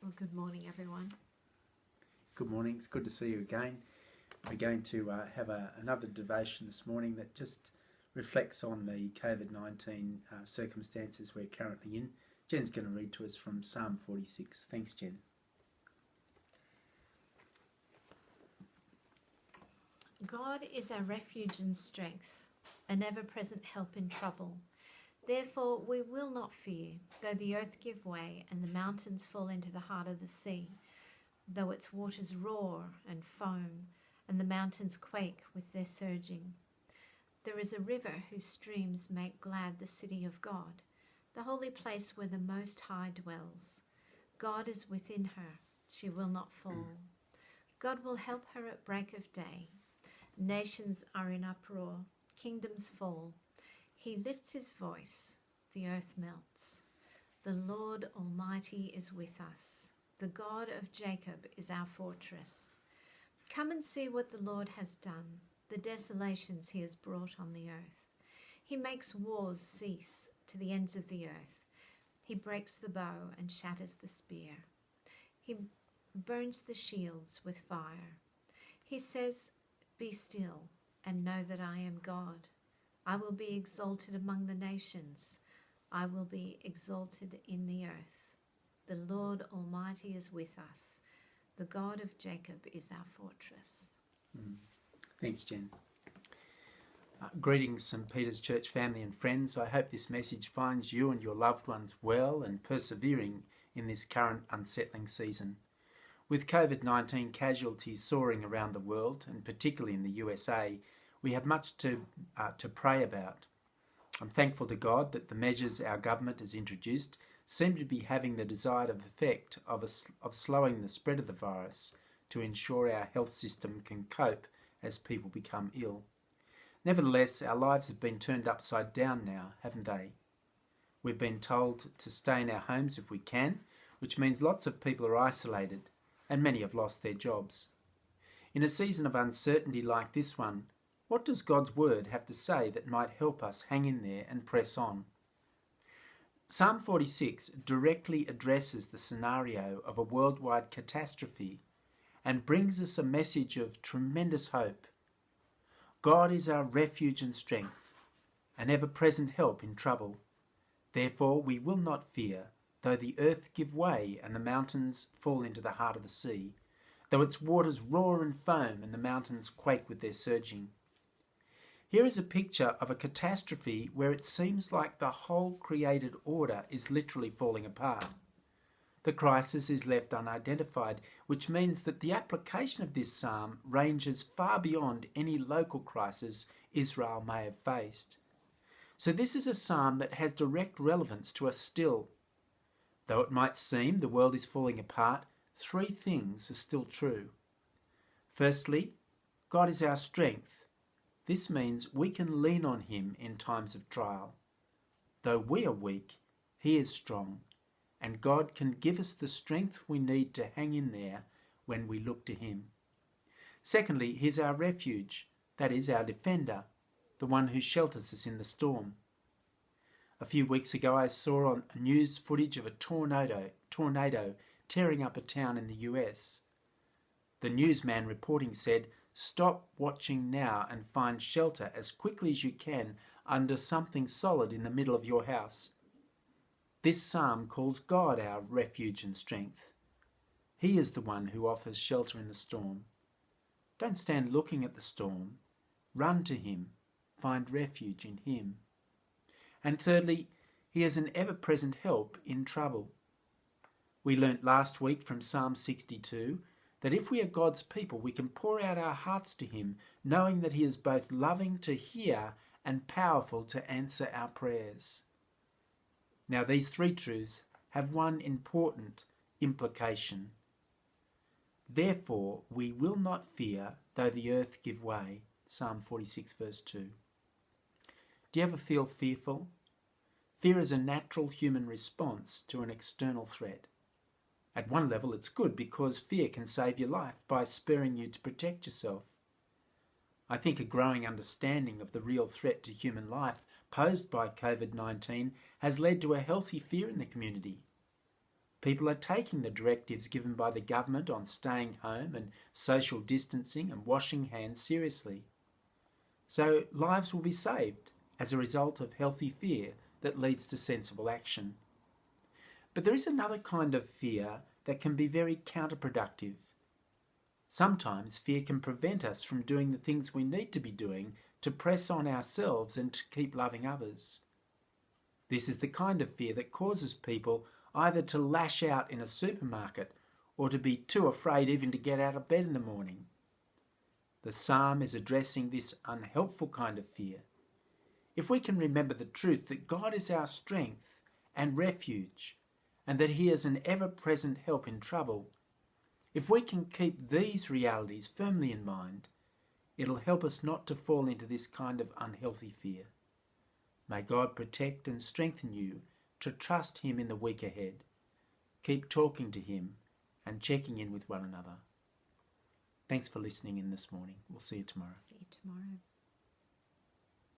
Well, good morning, everyone. Good morning. It's good to see you again. We're going to have another devotion this morning that just reflects on the COVID-19 circumstances we're currently in. Jen's going to read to us from Psalm 46. Thanks, Jen. God is our refuge and strength, an ever-present help in trouble. Therefore we will not fear, though the earth give way and the mountains fall into the heart of the sea, though its waters roar and foam and the mountains quake with their surging. There is a river whose streams make glad the city of God, the holy place where the Most High dwells. God is within her, she will not fall. God will help her at break of day. Nations are in uproar, kingdoms fall. He lifts his voice, the earth melts. The Lord Almighty is with us. The God of Jacob is our fortress. Come and see what the Lord has done, the desolations he has brought on the earth. He makes wars cease to the ends of the earth. He breaks the bow and shatters the spear. He burns the shields with fire. He says, "Be still and know that I am God. I will be exalted among the nations. I will be exalted in the earth. The Lord Almighty is with us. The God of Jacob is our fortress." Thanks, Jen. Greetings, St. Peter's Church family and friends. I hope this message finds you and your loved ones well and persevering in this current unsettling season. With COVID-19 casualties soaring around the world, and particularly in the USA, we have much to pray about. I'm thankful to God that the measures our government has introduced seem to be having the desired effect of slowing the spread of the virus to ensure our health system can cope as people become ill. Nevertheless, our lives have been turned upside down now, haven't they? We've been told to stay in our homes if we can, which means lots of people are isolated and many have lost their jobs. In a season of uncertainty like this one, what does God's word have to say that might help us hang in there and press on? Psalm 46 directly addresses the scenario of a worldwide catastrophe and brings us a message of tremendous hope. God is our refuge and strength, an ever-present help in trouble. Therefore we will not fear, though the earth give way and the mountains fall into the heart of the sea, though its waters roar and foam and the mountains quake with their surging. Here is a picture of a catastrophe where it seems like the whole created order is literally falling apart. The crisis is left unidentified, which means that the application of this psalm ranges far beyond any local crisis Israel may have faced. So this is a psalm that has direct relevance to us still. Though it might seem the world is falling apart, three things are still true. Firstly, God is our strength. This means we can lean on him in times of trial. Though we are weak, he is strong, and God can give us the strength we need to hang in there when we look to him. Secondly, he's our refuge, that is our defender, the one who shelters us in the storm. A few weeks ago I saw on news footage of a tornado tearing up a town in the US. The newsman reporting said, "Stop watching now and find shelter as quickly as you can under something solid in the middle of your house." This psalm calls God our refuge and strength. He is the one who offers shelter in the storm. Don't stand looking at the storm. Run to him. Find refuge in him. And thirdly, he is an ever-present help in trouble. We learnt last week from Psalm 62 that if we are God's people, we can pour out our hearts to him, knowing that he is both loving to hear and powerful to answer our prayers. Now, these three truths have one important implication. Therefore, we will not fear, though the earth give way. Psalm 46, verse 2. Do you ever feel fearful? Fear is a natural human response to an external threat. At one level, it's good because fear can save your life by spurring you to protect yourself. I think a growing understanding of the real threat to human life posed by COVID-19 has led to a healthy fear in the community. People are taking the directives given by the government on staying home and social distancing and washing hands seriously. So lives will be saved as a result of healthy fear that leads to sensible action. But there is another kind of fear that can be very counterproductive. Sometimes fear can prevent us from doing the things we need to be doing to press on ourselves and to keep loving others. This is the kind of fear that causes people either to lash out in a supermarket or to be too afraid even to get out of bed in the morning. The psalm is addressing this unhelpful kind of fear. If we can remember the truth that God is our strength and refuge, and that He is an ever-present help in trouble, if we can keep these realities firmly in mind, it'll help us not to fall into this kind of unhealthy fear. May God protect and strengthen you to trust Him in the week ahead. Keep talking to Him and checking in with one another. Thanks for listening in this morning. We'll see you tomorrow. See you tomorrow.